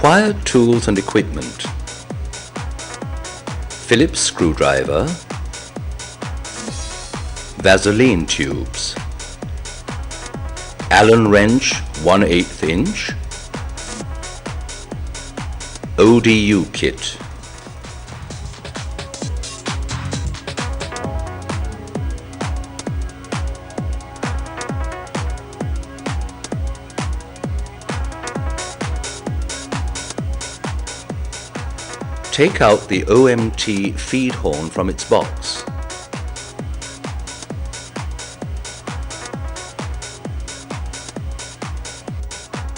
Required tools and equipment: Phillips screwdriver, Vaseline tubes, Allen wrench 1/8 inch, ODU kit. Take out the OMT feed horn from its box.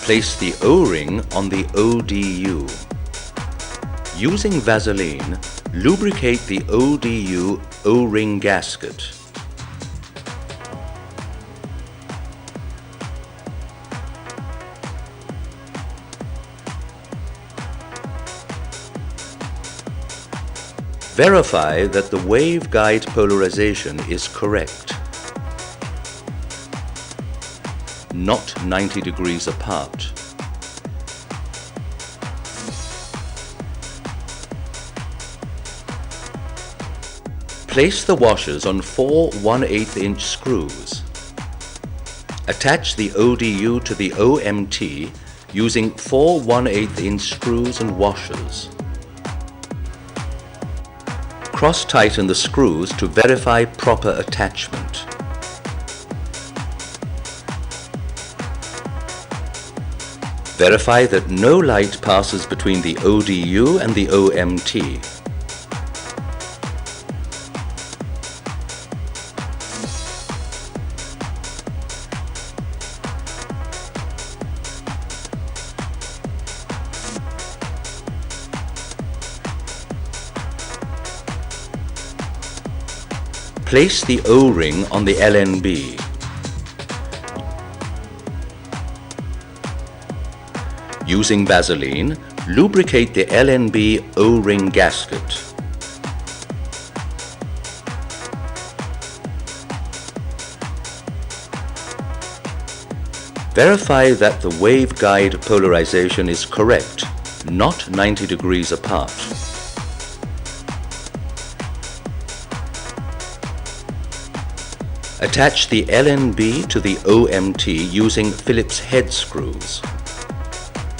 Place the O-ring on the ODU. Using Vaseline, lubricate the ODU O-ring gasket. Verify that the waveguide polarization is correct, not 90 degrees apart. Place the washers on 4 1/8 inch screws. Attach the ODU to the OMT using 4 1/8 inch screws and washers. Cross-tighten the screws to verify proper attachment. Verify that no light passes between the ODU and the OMT. Place the O-ring on the LNB. Using Vaseline, lubricate the LNB O-ring gasket. Verify that the waveguide polarization is correct, not 90 degrees apart. Attach the LNB to the OMT using Phillips head screws.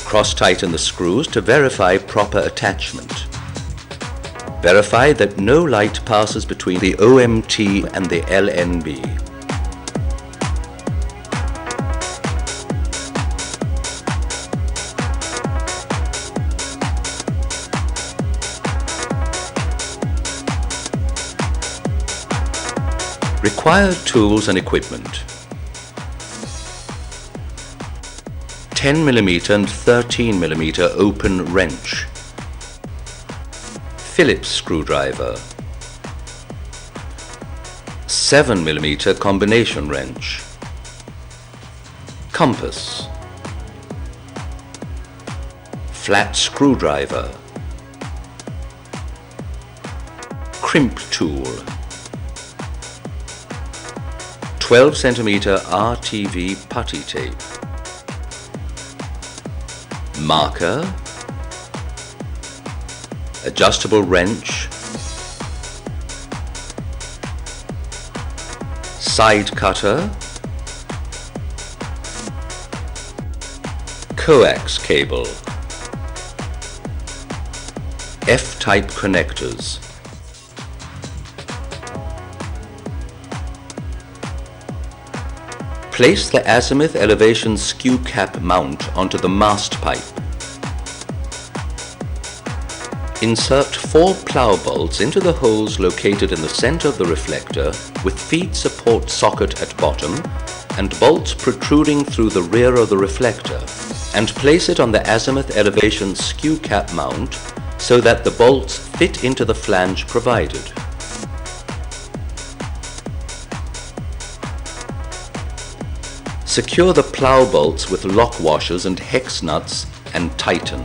Cross-tighten the screws to verify proper attachment. Verify that no light passes between the OMT and the LNB. Required tools and equipment: 10 mm and 13 mm open wrench, Phillips screwdriver, 7 mm combination wrench, compass, flat screwdriver, crimp tool, 12 cm RTV putty tape, marker, adjustable wrench, side cutter, coax cable, F-type connectors. Place the azimuth elevation skew cap mount onto the mast pipe. Insert 4 plough bolts into the holes located in the center of the reflector with feed support socket at bottom and bolts protruding through the rear of the reflector, and place it on the azimuth elevation skew cap mount so that the bolts fit into the flange provided. Secure the plough bolts with lock washers and hex nuts and tighten.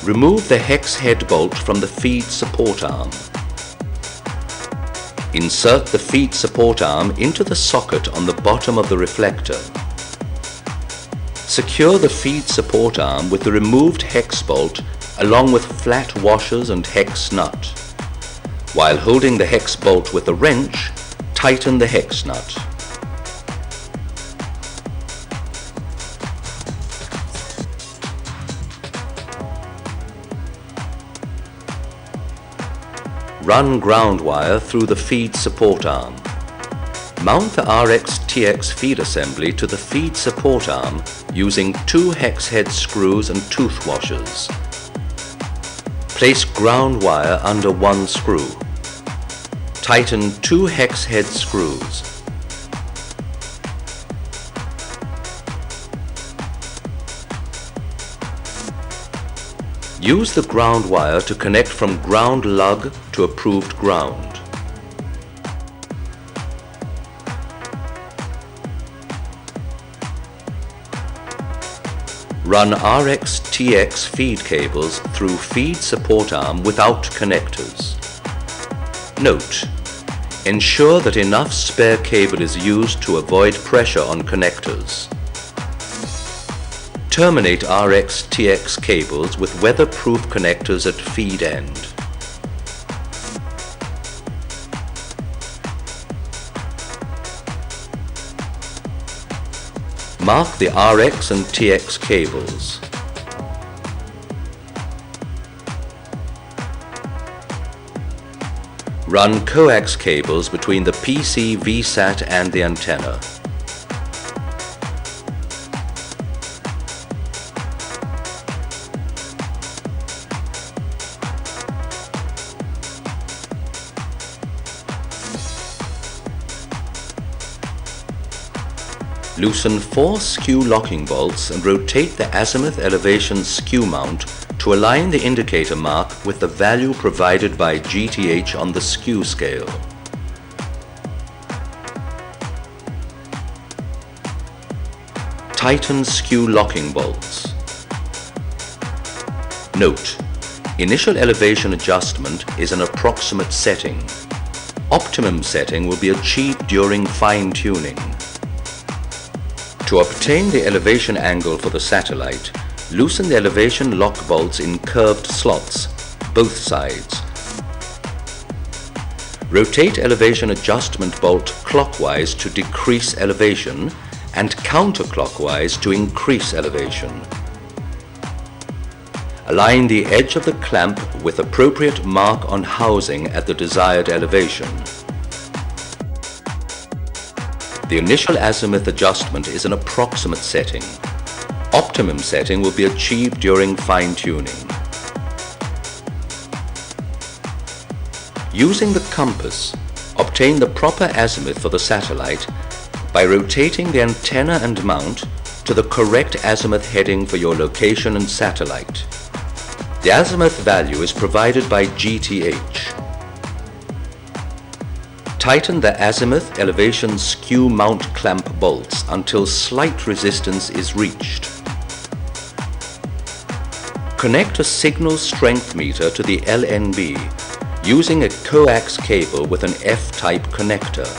Remove the hex head bolt from the feed support arm. Insert the feed support arm into the socket on the bottom of the reflector. Secure the feed support arm with the removed hex bolt along with flat washers and hex nut. While holding the hex bolt with a wrench, tighten the hex nut. Run ground wire through the feed support arm. Mount the RX-TX feed assembly to the feed support arm using 2 hex head screws and tooth washers. Place ground wire under one screw. Tighten 2 hex head screws. Use the ground wire to connect from ground lug to approved ground. Run RX-TX feed cables through feed support arm without connectors. Note: ensure that enough spare cable is used to avoid pressure on connectors. Terminate RX-TX cables with weatherproof connectors at feed end. Mark the RX and TX cables. Run coax cables between the PC, VSAT and the antenna. Loosen 4 skew locking bolts and rotate the azimuth elevation skew mount to align the indicator mark with the value provided by GTH on the skew scale. Tighten skew locking bolts. Note: initial elevation adjustment is an approximate setting. Optimum setting will be achieved during fine-tuning. To obtain the elevation angle for the satellite, loosen the elevation lock bolts in curved slots, both sides. Rotate elevation adjustment bolt clockwise to decrease elevation and counterclockwise to increase elevation. Align the edge of the clamp with appropriate mark on housing at the desired elevation. The initial azimuth adjustment is an approximate setting. Optimum setting will be achieved during fine-tuning. Using the compass, obtain the proper azimuth for the satellite by rotating the antenna and mount to the correct azimuth heading for your location and satellite. The azimuth value is provided by GTH. Tighten the azimuth elevation skew mount clamp bolts until slight resistance is reached. Connect a signal strength meter to the LNB using a coax cable with an F-type connector.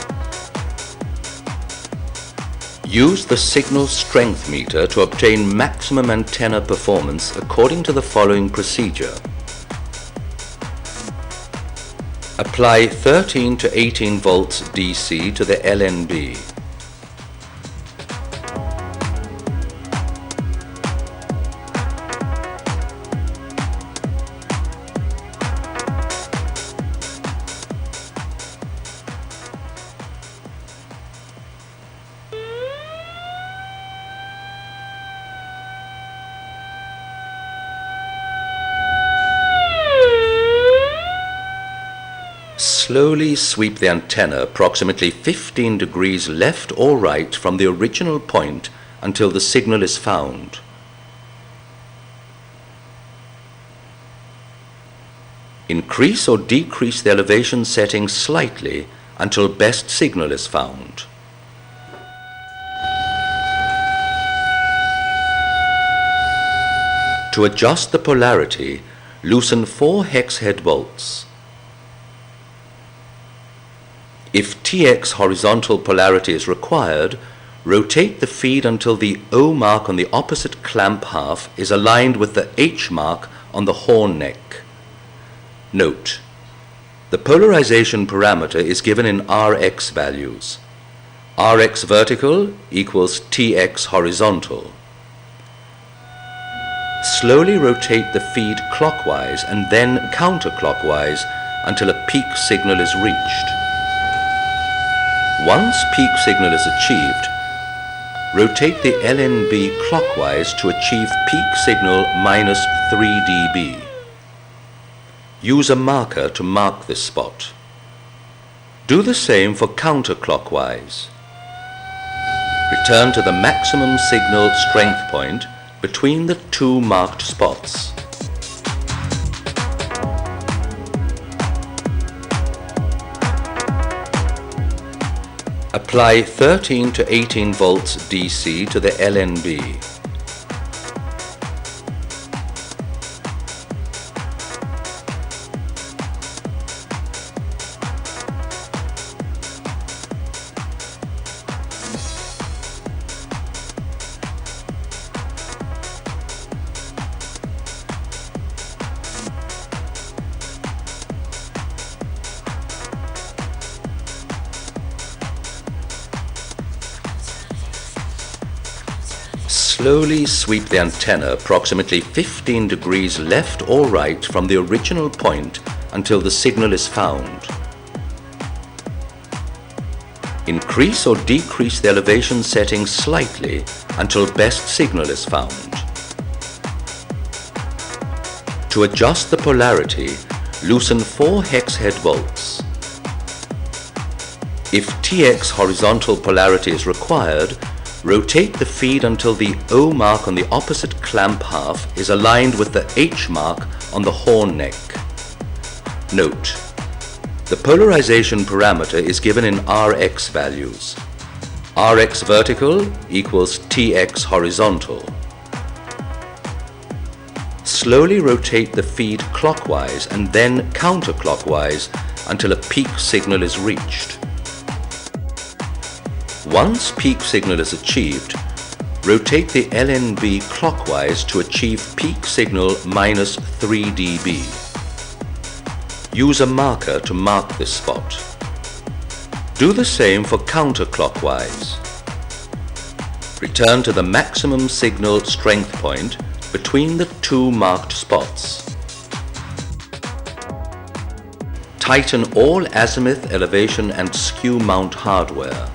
Use the signal strength meter to obtain maximum antenna performance according to the following procedure. Apply 13 to 18 volts DC to the LNB. Slowly sweep the antenna approximately 15 degrees left or right from the original point until the signal is found. Increase or decrease the elevation setting slightly until best signal is found. To adjust the polarity, loosen 4 hex head bolts. If TX horizontal polarity is required, rotate the feed until the O mark on the opposite clamp half is aligned with the H mark on the horn neck. Note: the polarization parameter is given in Rx values. Rx vertical equals Tx horizontal. Slowly rotate the feed clockwise and then counterclockwise until a peak signal is reached. Once peak signal is achieved, rotate the LNB clockwise to achieve peak signal minus 3 dB. Use a marker to mark this spot. Do the same for counterclockwise. Return to the maximum signal strength point between the two marked spots. Apply 13 to 18 volts DC to the LNB. Slowly sweep the antenna approximately 15 degrees left or right from the original point until the signal is found. Increase or decrease the elevation setting slightly until best signal is found. To adjust the polarity, loosen 4 hex head bolts. If TX horizontal polarity is required, rotate the feed until the O mark on the opposite clamp half is aligned with the H mark on the horn neck. Note: the polarization parameter is given in Rx values. Rx vertical equals Tx horizontal. Slowly rotate the feed clockwise and then counterclockwise until a peak signal is reached. Once peak signal is achieved, rotate the LNB clockwise to achieve peak signal minus 3 dB. Use a marker to mark this spot. Do the same for counterclockwise. Return to the maximum signal strength point between the two marked spots. Tighten all azimuth, elevation and skew mount hardware.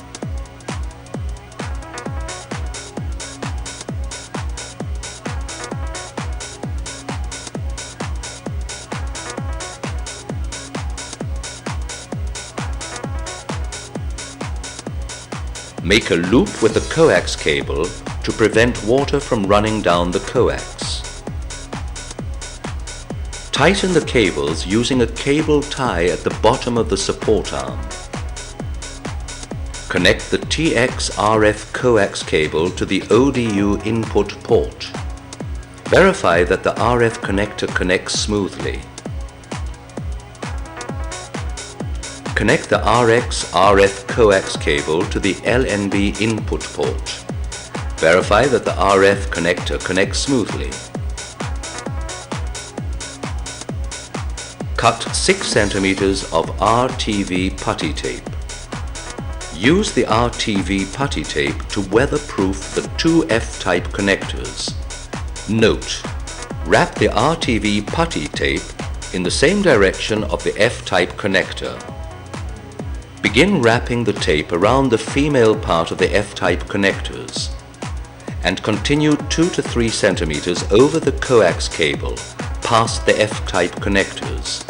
Make a loop with the coax cable to prevent water from running down the coax. Tighten the cables using a cable tie at the bottom of the support arm. Connect the TX RF coax cable to the ODU input port. Verify that the RF connector connects smoothly. Connect the RX RF coax cable to the LNB input port. Verify that the RF connector connects smoothly. Cut 6 cm of RTV putty tape. Use the RTV putty tape to weatherproof the two F-type connectors. Note: wrap the RTV putty tape in the same direction of the F-type connector. Begin wrapping the tape around the female part of the F-type connectors and continue 2 to 3 centimeters over the coax cable past the F-type connectors.